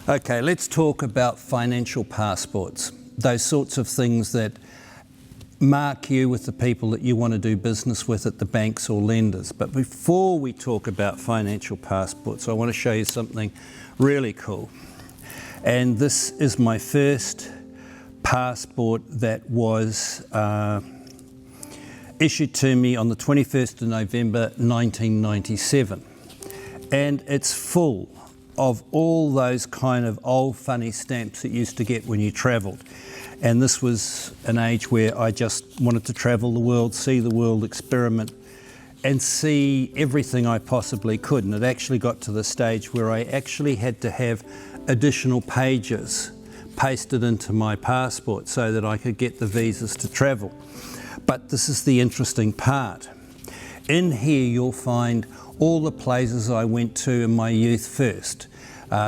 Okay, let's talk about financial passports, those sorts of things that mark you with the people that you want to do business with at the banks or lenders. But before we talk about financial passports, I want to show you something really cool. And this is my first passport that was issued to me on the 21st of November 1997. And it's full of all those kind of old funny stamps that you used to get when you travelled. And this was an age where I just wanted to travel the world, see the world, experiment, and see everything I possibly could. And it actually got to the stage where I actually had to have additional pages pasted into my passport so that I could get the visas to travel. But this is the interesting part. In here you'll find all the places I went to in my youth first.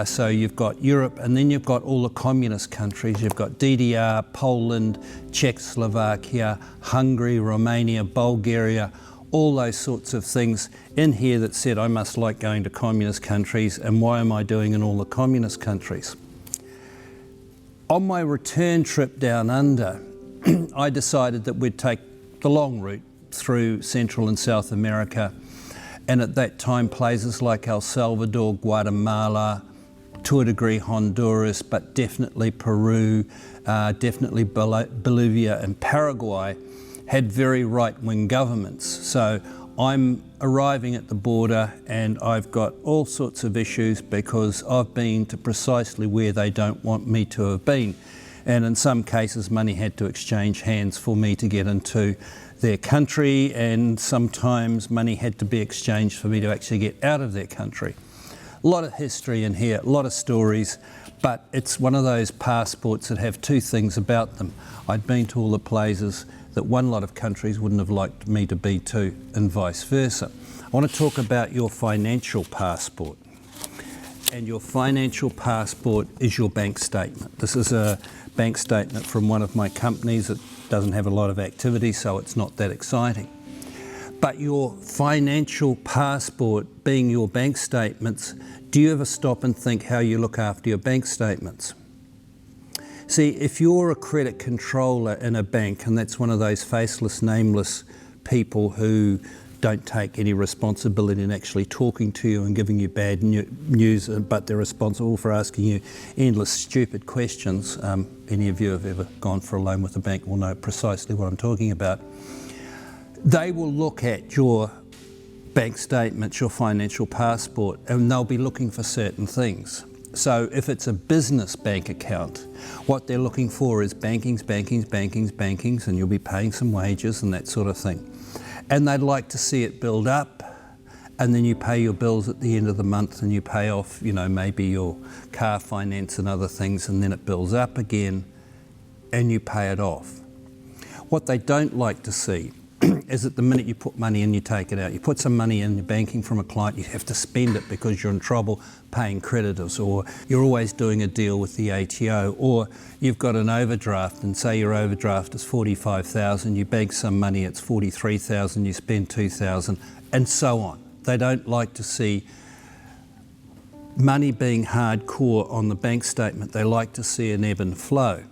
So you've got Europe, and then you've got all the communist countries. You've got DDR, Poland, Czechoslovakia, Hungary, Romania, Bulgaria, all those sorts of things in here that said I must like going to communist countries, and why am I doing in all the communist countries? On my return trip down under, I decided that we'd take the long route through Central and South America, and at that time places like El Salvador, Guatemala, to a degree Honduras, but definitely Peru, definitely Bolivia and Paraguay had very right-wing governments. So I'm arriving at the border and I've got all sorts of issues because I've been to precisely where they don't want me to have been. And in some cases money had to exchange hands for me to get into their country, and sometimes money had to be exchanged for me to actually get out of their country. A lot of history in here, a lot of stories, but it's one of those passports that have two things about them. I'd been to all the places that one lot of countries wouldn't have liked me to be to, and vice versa. I want to talk about your financial passport. And your financial passport is your bank statement. This is a bank statement from one of my companies. It doesn't have a lot of activity, so it's not that exciting. But your financial passport being your bank statements, do you ever stop and think how you look after your bank statements? See, if you're a credit controller in a bank, and that's one of those faceless, nameless people who don't take any responsibility in actually talking to you and giving you bad news, but they're responsible for asking you endless stupid questions. Any of you have ever gone for a loan with a bank will know precisely what I'm talking about. They will look at your bank statements, your financial passport, and they'll be looking for certain things. So if it's a business bank account, what they're looking for is bankings, and you'll be paying some wages and that sort of thing. And they'd like to see it build up, and then you pay your bills at the end of the month and you pay off, maybe your car finance and other things, and then it builds up again and you pay it off. What they don't like to see is that the minute you put money in, you take it out. You put some money in your banking from a client, you have to spend it because you're in trouble paying creditors, or you're always doing a deal with the ATO, or you've got an overdraft and say your overdraft is 45,000, you bank some money, it's 43,000, you spend 2,000, and so on. They don't like to see money being hardcore on the bank statement. They like to see an ebb and flow,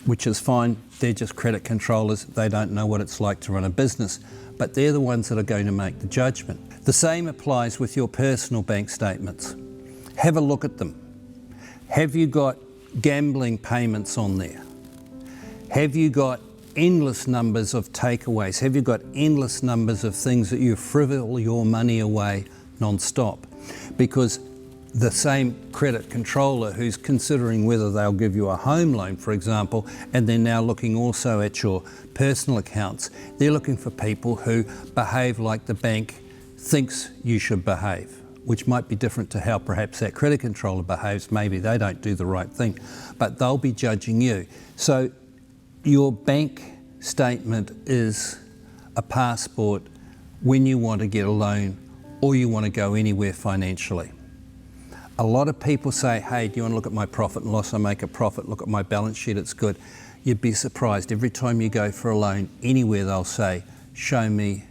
which is fine. They're just credit controllers. They don't know what it's like to run a business, but they're the ones that are going to make the judgment. The same applies with your personal bank statements. Have a look at them. Have you got gambling payments on there? Have you got endless numbers of takeaways? Have you got endless numbers of things that you frivol your money away non-stop? Because the same credit controller who's considering whether they'll give you a home loan, for example, and they're now looking also at your personal accounts, they're looking for people who behave like the bank thinks you should behave, which might be different to how perhaps that credit controller behaves. Maybe they don't do the right thing, but they'll be judging you. So your bank statement is a passport when you want to get a loan or you want to go anywhere financially. A lot of people say, hey, do you want to look at my profit and loss? I make a profit, look at my balance sheet, it's good. You'd be surprised. Every time you go for a loan anywhere, they'll say, show me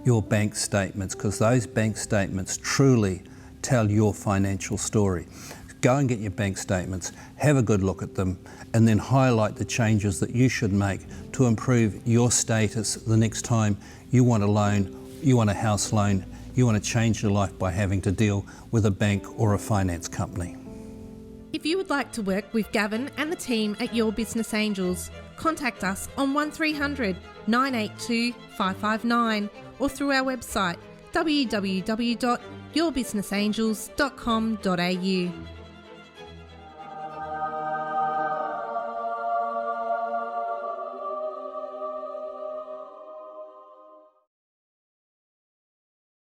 your bank statements, because those bank statements truly tell your financial story. go and get your bank statements, have a good look at them, and then highlight the changes that you should make to improve your status the next time you want a loan, you want a house loan, you want to change your life by having to deal with a bank or a finance company. If you would like to work with Gavin and the team at Your Business Angels, contact us on 1300 982 559 or through our website www.yourbusinessangels.com.au.